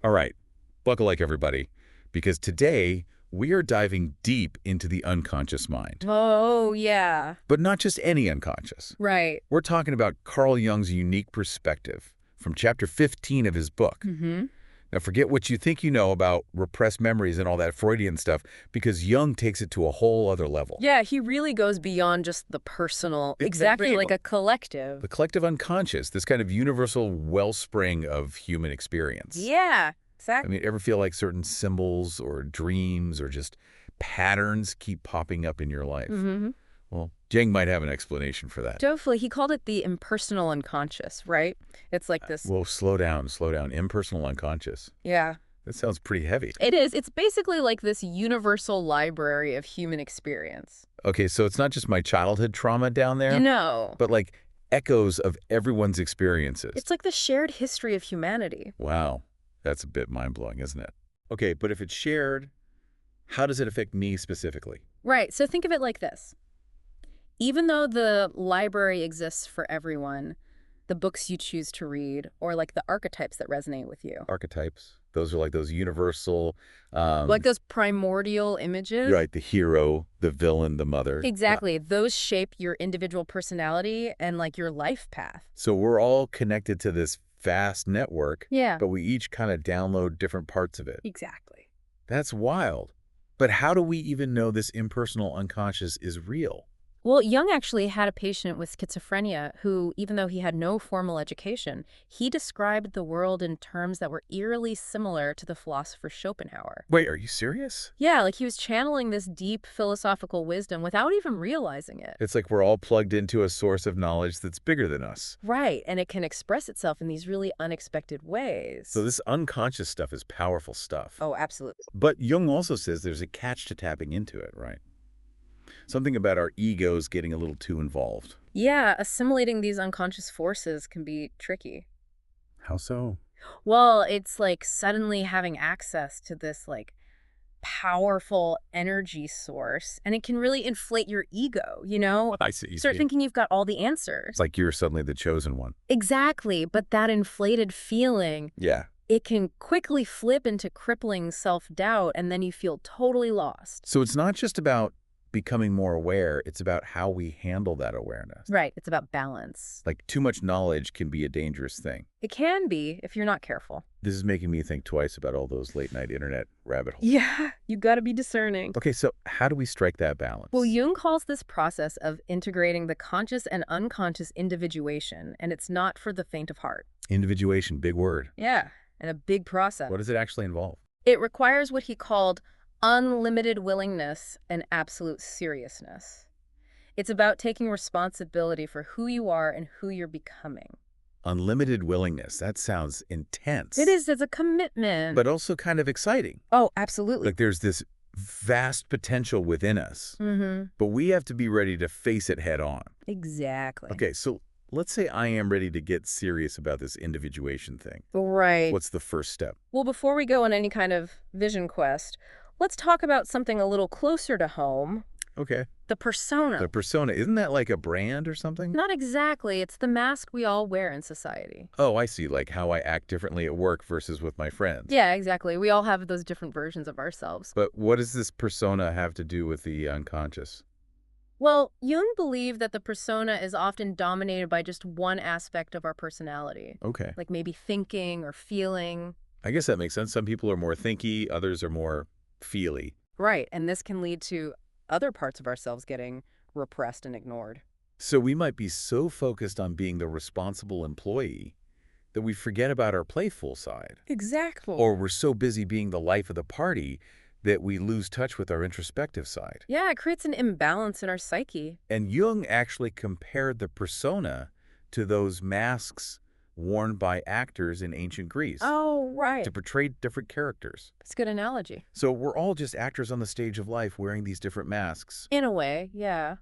All right, buckle like everybody, because today we are diving deep into the unconscious mind. Oh, yeah. But not just any unconscious. Right. We're talking about Carl Jung's unique perspective from chapter 15 of his book. Mm-hmm. Now, forget what you think you know about repressed memories and all that Freudian stuff, because Jung takes it to a whole other level. Yeah, he really goes beyond just the personal, exactly like a collective. The collective unconscious, this kind of universal wellspring of human experience. Yeah, I exactly. mean, ever feel like certain symbols or dreams or just patterns keep popping up in your life? Mm-hmm. Well, Jung might have an explanation for that. Definitely, he called it the impersonal unconscious, right? It's like this. Well, slow down, slow down. Impersonal unconscious. Yeah. That sounds pretty heavy. It is. It's basically like this universal library of human experience. Okay, so it's not just my childhood trauma down there, No. but like echoes of everyone's experiences. It's like the shared history of humanity. Wow, that's a bit mind-blowing, isn't it? Okay, but if it's shared, how does it affect me specifically? Right. So think of it like this. Even though the library exists for everyone, the books you choose to read, or like the archetypes that resonate with you. Archetypes. Those are like those universal... Like those primordial images. Right, the hero, the villain, the mother. Exactly. Those shape your individual personality and like your life path. So we're all connected to this vast network, Yeah. but we each kind of download different parts of it. Exactly. That's wild. But how do we even know this impersonal unconscious is real? Well, Jung actually had a patient with schizophrenia who, even though he had no formal education, he described the world in terms that were eerily similar to the philosopher Schopenhauer. Wait, are you serious? Yeah, like he was channeling this deep philosophical wisdom without even realizing it. It's like we're all plugged into a source of knowledge that's bigger than us. Right, and it can express itself in these really unexpected ways. So this unconscious stuff is powerful stuff. Oh, absolutely. But Jung also says there's a catch to tapping into it, right? Something about our egos getting a little too involved. Yeah, assimilating these unconscious forces can be tricky. How so? Well, it's like suddenly having access to this like powerful energy source, and it can really inflate your ego, you know? I see. Start thinking you've got all the answers. It's like you're suddenly the chosen one. Exactly, but that inflated feeling, Yeah. it can quickly flip into crippling self-doubt, and then you feel totally lost. So it's not just about becoming more aware, it's about how we handle that awareness. Right, it's about balance. Like too much knowledge can be a dangerous thing. It can be if you're not careful. This is making me think twice about all those late night internet rabbit holes. Yeah, you gotta be discerning. Okay, so how do we strike that balance? Well, Jung calls this process of integrating the conscious and unconscious individuation, and it's not for the faint of heart. Individuation, big word. Yeah, and a big process. What does it actually involve? It requires what he called unlimited willingness and absolute seriousness. It's about taking responsibility for who you are and who you're becoming. Unlimited willingness. That sounds intense. It is, it's a commitment. But also kind of exciting. Oh, absolutely. Like there's this vast potential within us, but we have to be ready to face it head on. Exactly. Okay, so let's say I am ready to get serious about this individuation thing. Right. What's the first step? Well, before we go on any kind of vision quest, let's talk about something a little closer to home. Okay. The persona. The persona, isn't that like a brand or something? Not exactly. It's the mask we all wear in society. Oh, I see. Like how I act differently at work versus with my friends. Yeah, exactly. We all have those different versions of ourselves. But what does this persona have to do with the unconscious? Well, Jung believed that the persona is often dominated by just one aspect of our personality. Okay. Like maybe thinking or feeling. I guess that makes sense. Some people are more thinky, others are more feely. Right, and this can lead to other parts of ourselves getting repressed and ignored. So we might be so focused on being the responsible employee that we forget about our playful side. Exactly. Or we're so busy being the life of the party that we lose touch with our introspective side. Yeah, it creates an imbalance in our psyche. And Jung actually compared the persona to those masks worn by actors in ancient Greece Oh, right. to portray different characters. That's a good analogy. So we're all just actors on the stage of life wearing these different masks. In a way, yeah.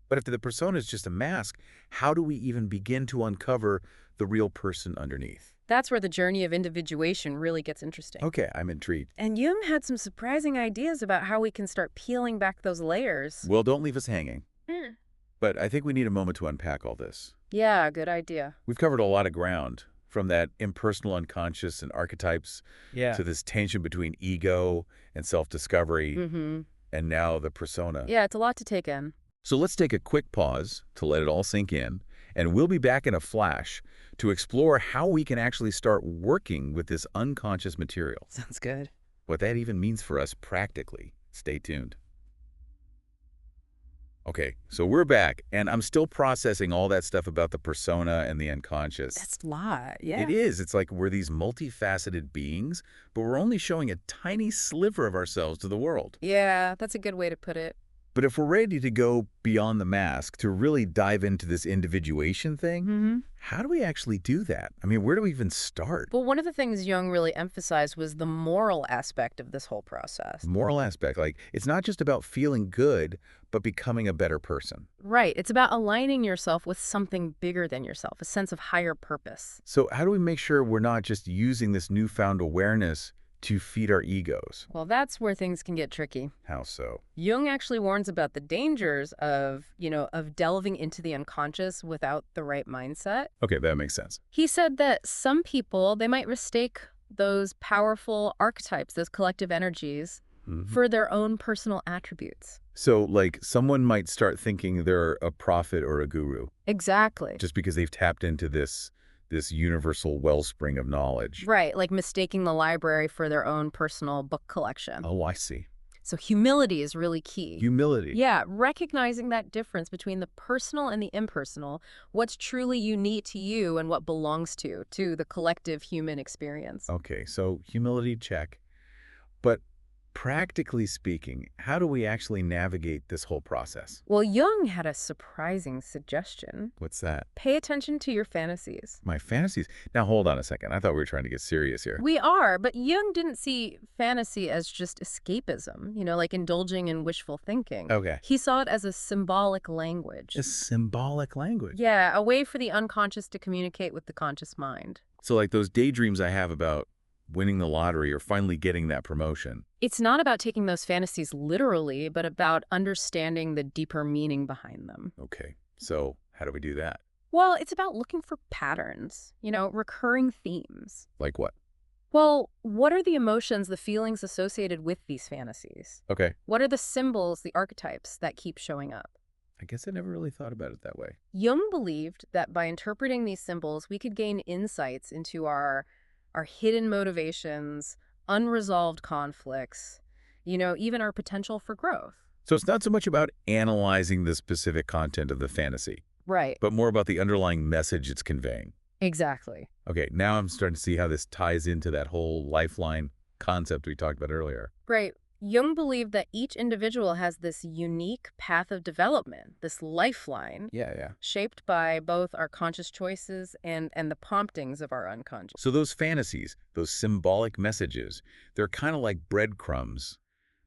But if the persona is just a mask, how do we even begin to uncover the real person underneath? That's where the journey of individuation really gets interesting. Okay, I'm intrigued. And Jung had some surprising ideas about how we can start peeling back those layers. Well, don't leave us hanging. Hmm. But I think we need a moment to unpack all this. Yeah, good idea. We've covered a lot of ground, From that impersonal unconscious and archetypes Yeah. to this tension between ego and self-discovery, Mm-hmm. and now the persona. Yeah, it's a lot to take in. So let's take a quick pause to let it all sink in, and we'll be back in a flash to explore how we can actually start working with this unconscious material. Sounds good. What that even means for us practically. Stay tuned. Okay, so we're back, and I'm still processing all that stuff about the persona and the unconscious. That's a lot, yeah. It is. It's like we're these multifaceted beings, but we're only showing a tiny sliver of ourselves to the world. Yeah, that's a good way to put it. But if we're ready to go beyond the mask, to really dive into this individuation thing, Mm-hmm. how do we actually do that? I mean, where do we even start? Well, one of the things Jung really emphasized was the moral aspect of this whole process. Moral aspect, like it's not just about feeling good, but becoming a better person. Right. It's about aligning yourself with something bigger than yourself, a sense of higher purpose. So how do we make sure we're not just using this newfound awareness to feed our egos? Well, that's where things can get tricky. How so? Jung actually warns about the dangers of, of delving into the unconscious without the right mindset. Okay, that makes sense. He said that some people, they might mistake those powerful archetypes, those collective energies, for their own personal attributes. So, like, someone might start thinking they're a prophet or a guru Exactly. just because they've tapped into this universal wellspring of knowledge. Right, like mistaking the library for their own personal book collection. Oh, I see. So humility is really key. Humility. Yeah, recognizing that difference between the personal and the impersonal, what's truly unique to you and what belongs to the collective human experience. Okay, so humility, check. But practically speaking, how do we actually navigate this whole process? Well, Jung had a surprising suggestion. What's that? Pay attention to your fantasies. My fantasies. Now, hold on a second. I thought we were trying to get serious here. We are, but Jung didn't see fantasy as just escapism, like indulging in wishful thinking. Okay. He saw it as a symbolic language. A symbolic language. Yeah, a way for the unconscious to communicate with the conscious mind. So like those daydreams I have about winning the lottery or finally getting that promotion. It's not about taking those fantasies literally, but about understanding the deeper meaning behind them. Okay, so how do we do that? Well, it's about looking for patterns, recurring themes. Like what? Well, what are the emotions, the feelings associated with these fantasies? Okay, What are the symbols, the archetypes that keep showing up? I guess I never really thought about it that way. Jung believed that by interpreting these symbols, we could gain insights into our hidden motivations, unresolved conflicts, even our potential for growth. So it's not so much about analyzing the specific content of the fantasy, Right. but more about the underlying message it's conveying. Exactly. Okay, now I'm starting to see how this ties into that whole lifeline concept we talked about earlier. Right. Jung believed that each individual has this unique path of development, this lifeline, Yeah. shaped by both our conscious choices and the promptings of our unconscious. So those fantasies, those symbolic messages, they're kind of like breadcrumbs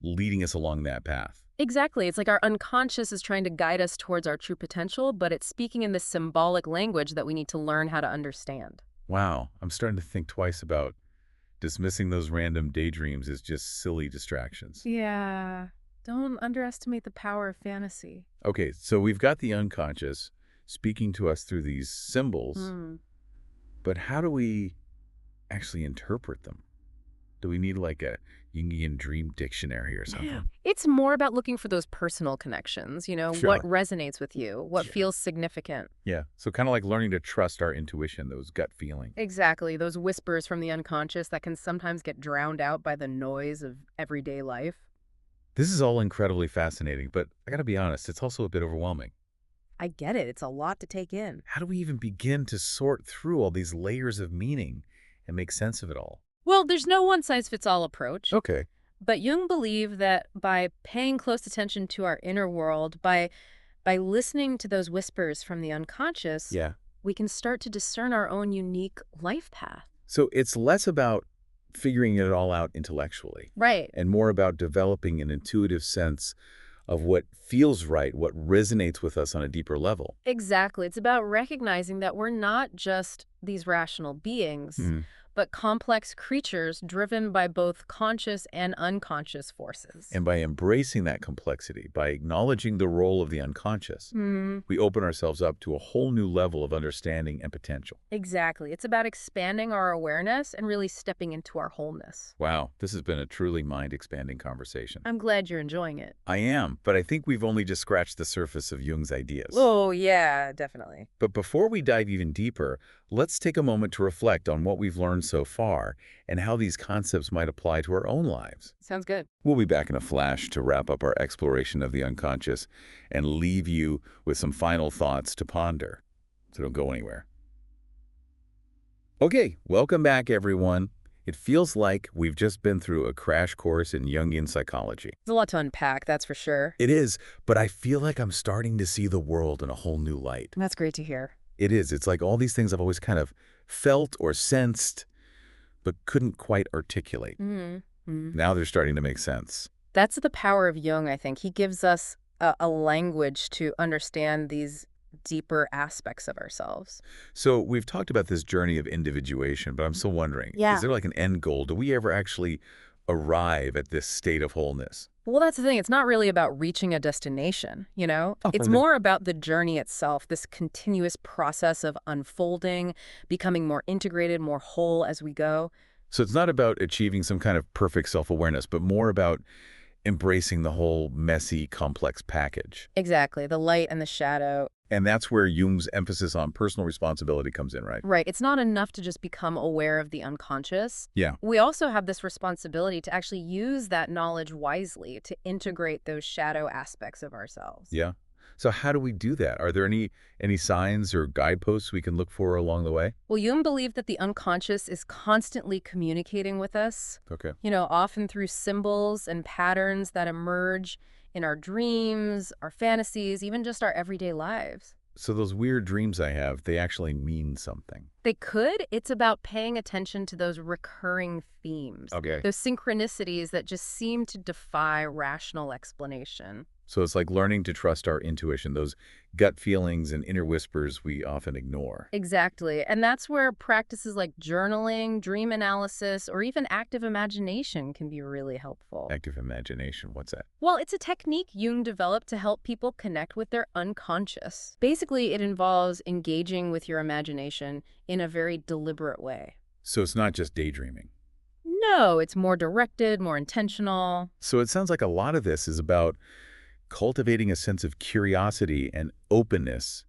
leading us along that path. Exactly. It's like our unconscious is trying to guide us towards our true potential, but it's speaking in this symbolic language that we need to learn how to understand. Wow, I'm starting to think twice about dismissing those random daydreams as just silly distractions. Yeah. Don't underestimate the power of fantasy. Okay, so we've got the unconscious speaking to us through these symbols, but how do we actually interpret them? Do we need like a Jungian dream dictionary or something? Yeah. It's more about looking for those personal connections, Sure. what resonates with you, what Sure. feels significant. Yeah, so kind of like learning to trust our intuition, those gut feelings. Exactly. Those whispers from the unconscious that can sometimes get drowned out by the noise of everyday life. This is all incredibly fascinating, but I gotta be honest, it's also a bit overwhelming. I get it. It's a lot to take in. How do we even begin to sort through all these layers of meaning and make sense of it all? Well, there's no one-size-fits-all approach. Okay. But Jung believed that by paying close attention to our inner world, by listening to those whispers from the unconscious, Yeah. we can start to discern our own unique life path. So it's less about figuring it all out intellectually Right. and more about developing an intuitive sense of what feels right, what resonates with us on a deeper level. Exactly. It's about recognizing that we're not just these rational beings, but complex creatures driven by both conscious and unconscious forces. And by embracing that complexity, by acknowledging the role of the unconscious, we open ourselves up to a whole new level of understanding and potential. Exactly. It's about expanding our awareness and really stepping into our wholeness. Wow, this has been a truly mind-expanding conversation. I'm glad you're enjoying it. I am, but I think we've only just scratched the surface of Jung's ideas. Oh, yeah, definitely. But before we dive even deeper, let's take a moment to reflect on what we've learned so far and how these concepts might apply to our own lives. Sounds good. We'll be back in a flash to wrap up our exploration of the unconscious and leave you with some final thoughts to ponder. So don't go anywhere. Okay, welcome back, everyone. It feels like we've just been through a crash course in Jungian psychology. There's a lot to unpack, that's for sure. It is, but I feel like I'm starting to see the world in a whole new light. That's great to hear. It is. It's like all these things I've always kind of felt or sensed, but couldn't quite articulate. Now they're starting to make sense. That's the power of Jung, I think. He gives us a language to understand these deeper aspects of ourselves. So we've talked about this journey of individuation, but I'm still wondering, is there like an end goal? Do we ever actually arrive at this state of wholeness? Well, that's the thing. It's not really about reaching a destination, you know? It's more about the journey itself, this continuous process of unfolding, becoming more integrated, more whole as we go. So it's not about achieving some kind of perfect self-awareness, but more about embracing the whole messy, complex package. Exactly. The light and the shadow. And that's where Jung's emphasis on personal responsibility comes in, right? Right. It's not enough to just become aware of the unconscious. Yeah. We also have this responsibility to actually use that knowledge wisely to integrate those shadow aspects of ourselves. Yeah. So how do we do that? Are there any signs or guideposts we can look for along the way? Well, Jung believed that the unconscious is constantly communicating with us, Okay. often through symbols and patterns that emerge in our dreams, our fantasies, even just our everyday lives. So those weird dreams I have, they actually mean something. They could. It's about paying attention to those recurring themes. Okay. Those synchronicities that just seem to defy rational explanation. So it's like learning to trust our intuition, those gut feelings and inner whispers we often ignore. Exactly. And that's where practices like journaling, dream analysis, or even active imagination can be really helpful. Active imagination, what's that? Well, it's a technique Jung developed to help people connect with their unconscious. Basically, it involves engaging with your imagination in a very deliberate way. So it's not just daydreaming. No, it's more directed, more intentional. So it sounds like a lot of this is about cultivating a sense of curiosity and openness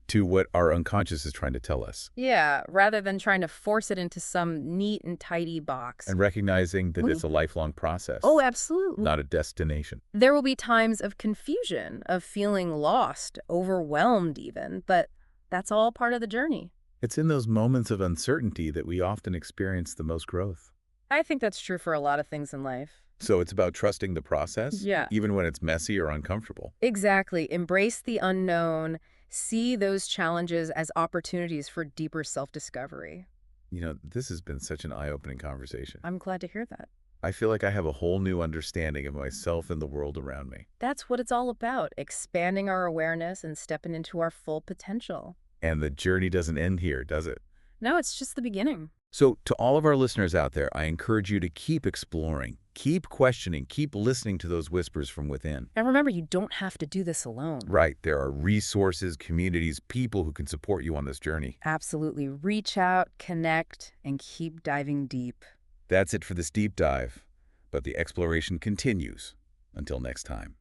to what our unconscious is trying to tell us. Yeah, rather than trying to force it into some neat and tidy box. And recognizing that it's a lifelong process. Oh, absolutely. Not a destination. There will be times of confusion, of feeling lost, overwhelmed even, but that's all part of the journey. It's in those moments of uncertainty that we often experience the most growth. I think that's true for a lot of things in life. So it's about trusting the process, Yeah. even when it's messy or uncomfortable. Exactly. Embrace the unknown. See those challenges as opportunities for deeper self-discovery. You know, this has been such an eye-opening conversation. I'm glad to hear that. I feel like I have a whole new understanding of myself and the world around me. That's what it's all about, expanding our awareness and stepping into our full potential. And the journey doesn't end here, does it? No, it's just the beginning. So to all of our listeners out there, I encourage you to keep exploring, keep questioning, keep listening to those whispers from within. And remember, you don't have to do this alone. Right. There are resources, communities, people who can support you on this journey. Absolutely. Reach out, connect, and keep diving deep. That's it for this deep dive, but the exploration continues. Until next time.